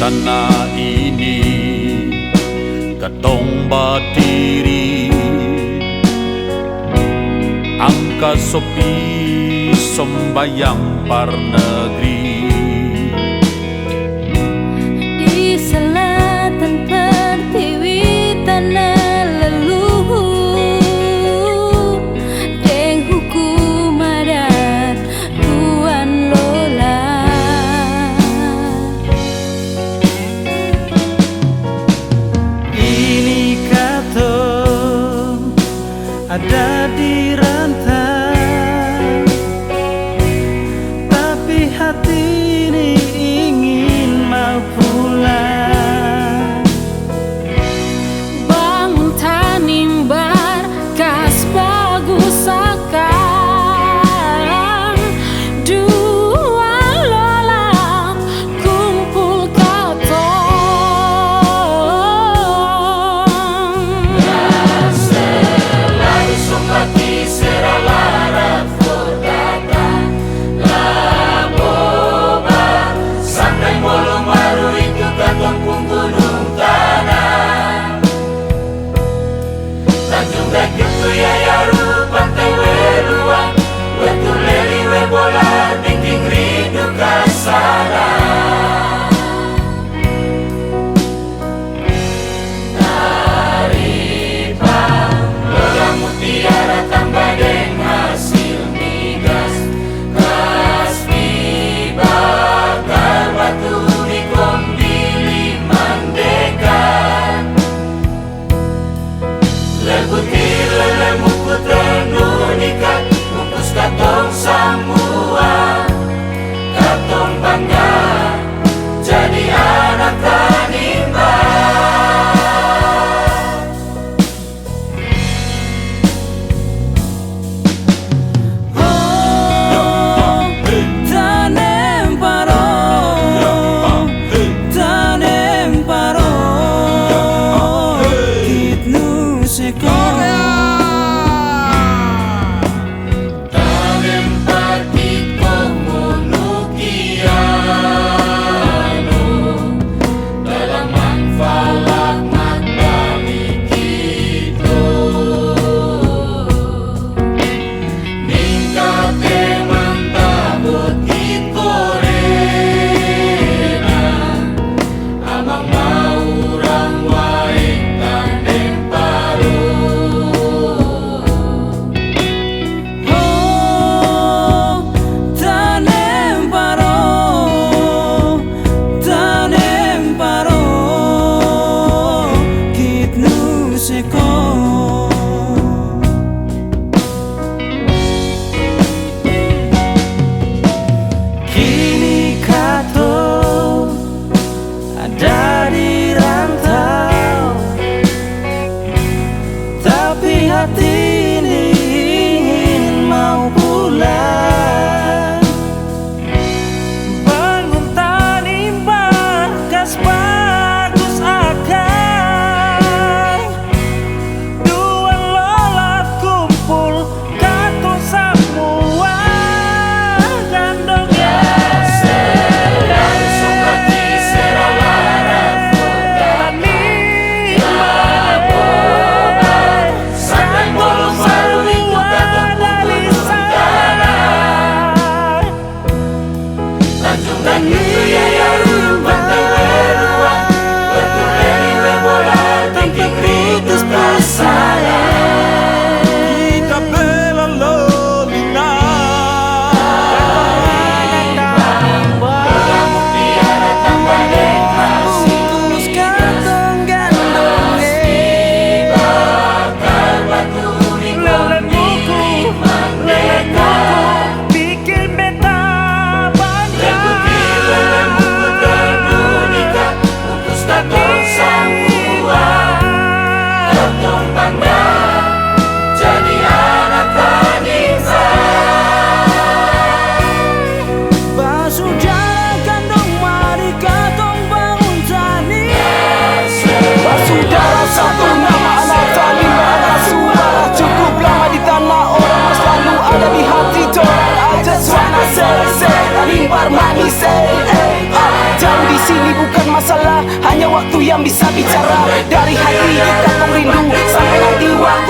tanah ini katong batiri angka sopi sombayang par negeri. Di selatan pertiwi tanah leluhur, deng hukum adat Tuan Lola. Ini katong ada di rantau, tapi hati ini ingin mau pulang. Bangun tanimbar kas bagus akan dua lola kumpul katong. Selalu sumpati seralara fordata la boba sampai bolong baru itu katong pun gunung tanah Tanjung Dakitu ya yaru pantai weruang wetu leli we bola dinding rindu kasana mutiara tambah deng hasil migas kaspi bakar batu di kombili mandekan lebutir lelemuku tenunikan bungkus katong semua katong bangga jadi anak tanimbar. Kini katong ada di rantau, tapi hati ini ingin mau pulang. Bangun tanimbar kas bagus akan dua lola kumpul katong semua gandong. Sampai sini bukan masalah, hanya waktu yang bisa bicara. Dari hati kantong rindu sampai nanti waktu